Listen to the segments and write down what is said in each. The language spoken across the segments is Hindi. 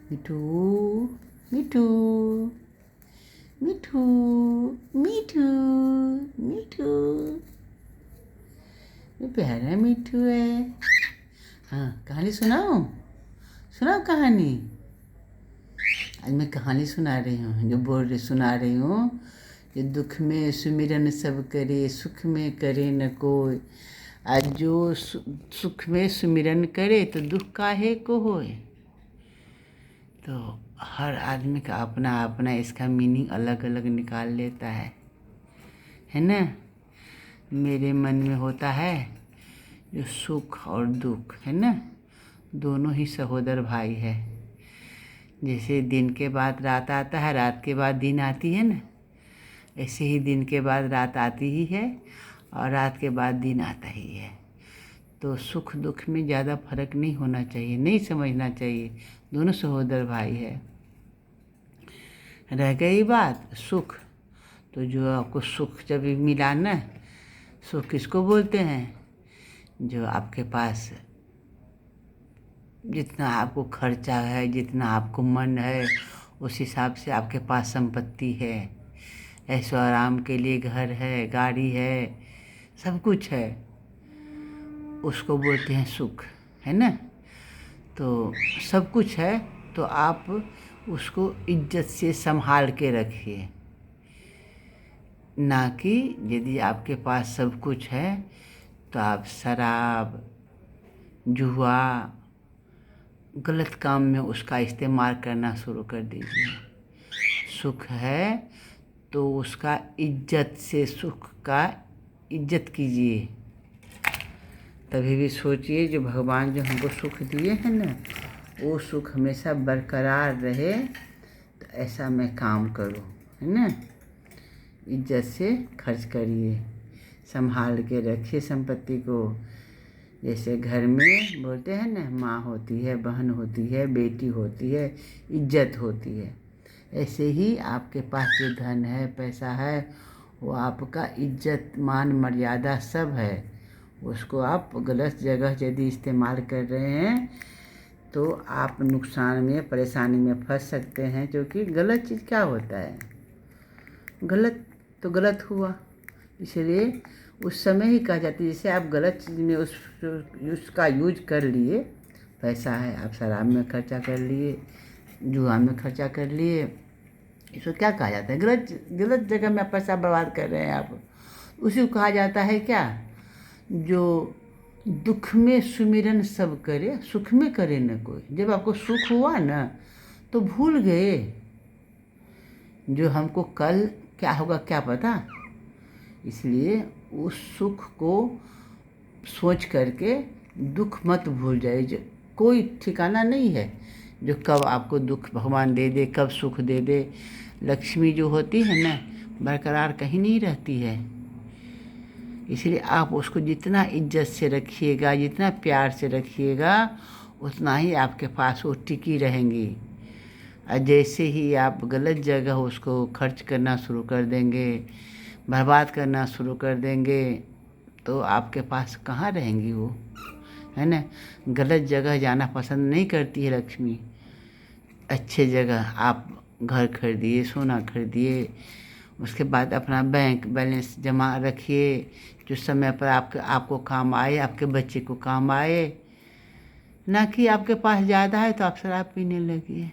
मिठू मिठू मिठू मिठू मिठू, ये प्यारा मिठू है। हाँ, कहानी सुनाओ कहानी। आज मैं कहानी सुना रही हूँ, जो सुना रही हूँ कि दुख में सुमिरन सब करे, सुख में करे न कोई। आज जो सुख में सुमिरन करे तो दुख काहे को होए। तो हर आदमी का अपना अपना इसका मीनिंग अलग अलग निकाल लेता है ना। मेरे मन में होता है जो सुख और दुख है ना, दोनों ही सहोदर भाई है। जैसे दिन के बाद रात आता है, रात के बाद दिन आती है ना, ऐसे ही दिन के बाद रात आती ही है और रात के बाद दिन आता ही है। तो सुख दुख में ज़्यादा फर्क नहीं होना चाहिए, नहीं समझना चाहिए, दोनों सहोदर भाई है। रह गई बात सुख, तो जो आपको सुख जब मिला ना, सुख किसको बोलते हैं? जो आपके पास जितना आपको खर्चा है, जितना आपको मन है, उस हिसाब से आपके पास संपत्ति है, ऐशो आराम के लिए घर है, गाड़ी है, सब कुछ है, उसको बोलते हैं सुख, है ना। तो सब कुछ है तो आप उसको इज्जत से संभाल के रखिए, ना कि यदि आपके पास सब कुछ है तो आप शराब, जुआ, गलत काम में उसका इस्तेमाल करना शुरू कर दीजिए। सुख है तो उसका इज्जत से, सुख का इज्जत कीजिए। तभी भी सोचिए जो भगवान जो हमको सुख दिए हैं ना, वो सुख हमेशा बरकरार रहे, तो ऐसा मैं काम करूँ, है ना। इज्जत से खर्च करिए, संभाल के रखिए संपत्ति को। जैसे घर में बोलते हैं ना, माँ होती है, बहन होती है, बेटी होती है, इज्जत होती है, ऐसे ही आपके पास जो धन है, पैसा है, वो आपका इज्जत मान मर्यादा सब है। उसको आप गलत जगह यदि इस्तेमाल कर रहे हैं तो आप नुकसान में, परेशानी में फंस सकते हैं। क्योंकि गलत चीज़ क्या होता है, गलत तो गलत हुआ, इसलिए उस समय ही कहा जाता है। जैसे आप गलत चीज़ में उसका यूज कर लिए, पैसा है आप शराब में खर्चा कर लिए, जुआ में खर्चा कर लिए, इसको क्या कहा जाता है? गलत जगह में पैसा बर्बाद कर रहे हैं आप। उसी को कहा जाता है क्या, जो दुख में सुमिरन सब करे, सुख में करे न कोई। जब आपको सुख हुआ ना तो भूल गए जो हमको कल क्या होगा क्या पता। इसलिए उस सुख को सोच करके दुख मत भूल जाए। जो कोई ठिकाना नहीं है जो कब आपको दुख भगवान दे दे, कब सुख दे दे। लक्ष्मी जो होती है ना, बरकरार कहीं नहीं रहती है। इसलिए आप उसको जितना इज्जत से रखिएगा, जितना प्यार से रखिएगा, उतना ही आपके पास वो टिकी रहेंगी। और जैसे ही आप गलत जगह उसको खर्च करना शुरू कर देंगे, बर्बाद करना शुरू कर देंगे, तो आपके पास कहाँ रहेंगी वो, है ना। गलत जगह जाना पसंद नहीं करती है लक्ष्मी। अच्छे जगह आप घर खरीदिए, सोना खरीदिए, उसके बाद अपना बैंक बैलेंस जमा रखिए, जो समय पर आपको काम आए, आपके बच्चे को काम आए। ना कि आपके पास ज़्यादा है तो आप शराब पीने लगिए,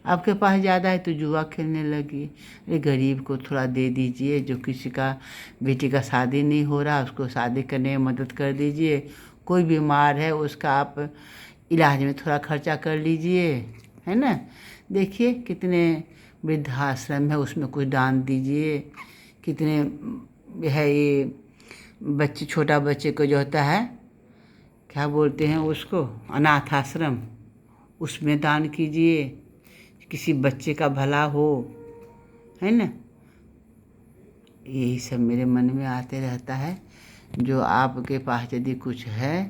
आपके पास ज़्यादा है तो जुआ खेलने लगी। अरे गरीब को थोड़ा दे दीजिए, जो किसी का बेटी का शादी नहीं हो रहा उसको शादी करने में मदद कर दीजिए। कोई बीमार है उसका आप इलाज में थोड़ा खर्चा कर लीजिए, है ना। देखिए कितने वृद्धाश्रम है, उसमें कुछ दान दीजिए। कितने है ये बच्चे, छोटा बच्चे को जो होता है क्या बोलते हैं उसको, अनाथ आश्रम, उसमें दान कीजिए। किसी बच्चे का भला हो, है ना। यही सब मेरे मन में आते रहता है। जो आपके पास यदि कुछ है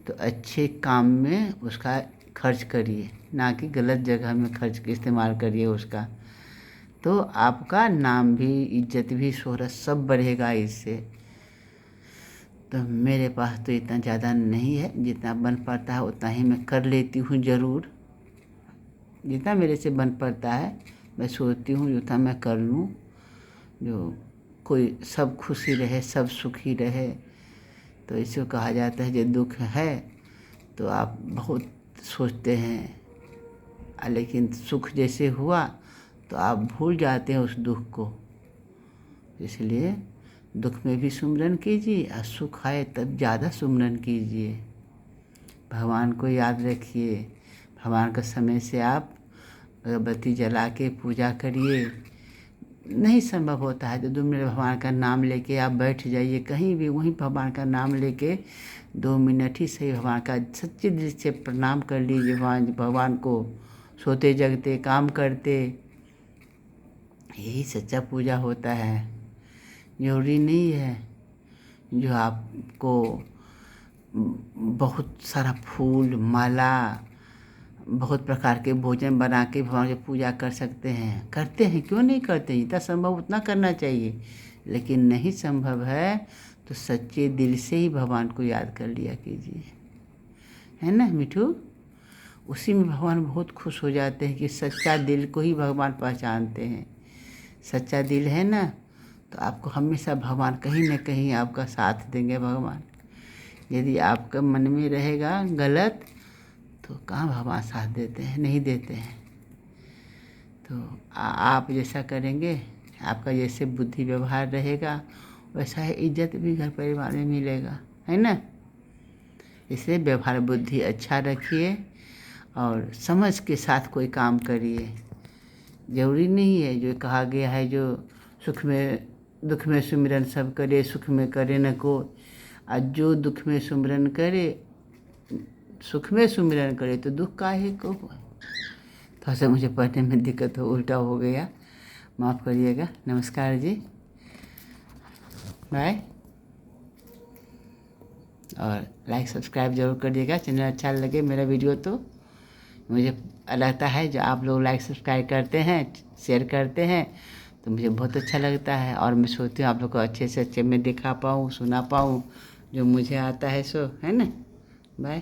तो अच्छे काम में उसका खर्च करिए, ना कि गलत जगह में खर्च इस्तेमाल करिए उसका। तो आपका नाम भी, इज्जत भी, शोहरत सब बढ़ेगा इससे। तो मेरे पास तो इतना ज़्यादा नहीं है, जितना बन पाता है उतना ही मैं कर लेती हूँ ज़रूर। जितना मेरे से बन पड़ता है मैं सोचती हूँ जितना मैं कर लूँ, जो कोई सब खुशी रहे, सब सुखी रहे। तो इसको कहा जाता है जो दुख है तो आप बहुत सोचते हैं, लेकिन सुख जैसे हुआ तो आप भूल जाते हैं उस दुख को। इसलिए दुख में भी सुमिरन कीजिए और सुख आए तब ज़्यादा सुमिरन कीजिए। भगवान को याद रखिए, भगवान का समय से आप अगरबत्ती जला के पूजा करिए। नहीं संभव होता है तो 2 मिनट भगवान का नाम लेके आप बैठ जाइए कहीं भी, वहीं भगवान का नाम लेके 2 मिनट ही सही भगवान का सच्चे दिल से प्रणाम कर लीजिए। भगवान को सोते जगते काम करते, यही सच्चा पूजा होता है। जरूरी नहीं है जो आपको बहुत सारा फूल माला, बहुत प्रकार के भोजन बना के भगवान की पूजा कर सकते हैं, करते हैं, क्यों नहीं करते, जितना संभव उतना करना चाहिए। लेकिन नहीं संभव है तो सच्चे दिल से ही भगवान को याद कर लिया कीजिए, है ना मिठू। उसी में भगवान बहुत खुश हो जाते हैं कि सच्चा दिल को ही भगवान पहचानते हैं। सच्चा दिल है ना तो आपको हमेशा भगवान कहीं ना कहीं आपका साथ देंगे भगवान। यदि आपका मन में रहेगा गलत तो कहाँ भगवान साथ देते हैं, नहीं देते हैं। तो आप जैसा करेंगे, आपका जैसे बुद्धि व्यवहार रहेगा वैसा ही इज्जत भी घर परिवार में मिलेगा, है ना। इसलिए व्यवहार बुद्धि अच्छा रखिए और समझ के साथ कोई काम करिए। जरूरी नहीं है जो कहा गया है जो सुख में दुख में सुमिरन सब करे, सुख में करे न कोई। आज जो दुख में सुमिरन करे, सुख में सुमिरन करे तो दुख काहे को हो। थोड़ा सा मुझे पढ़ने में दिक्कत हो, उल्टा हो गया, माफ़ करिएगा। नमस्कार जी, बाय। और लाइक सब्सक्राइब जरूर करिएगा, चैनल अच्छा लगे मेरा वीडियो तो। मुझे लगता है जो आप लोग लाइक सब्सक्राइब करते हैं, शेयर करते हैं तो मुझे बहुत अच्छा लगता है। और मैं सोचती हूँ आप लोग को अच्छे से अच्छे मैं दिखा पाऊँ, सुना पाऊँ, जो मुझे आता है सो, है ना। बाय।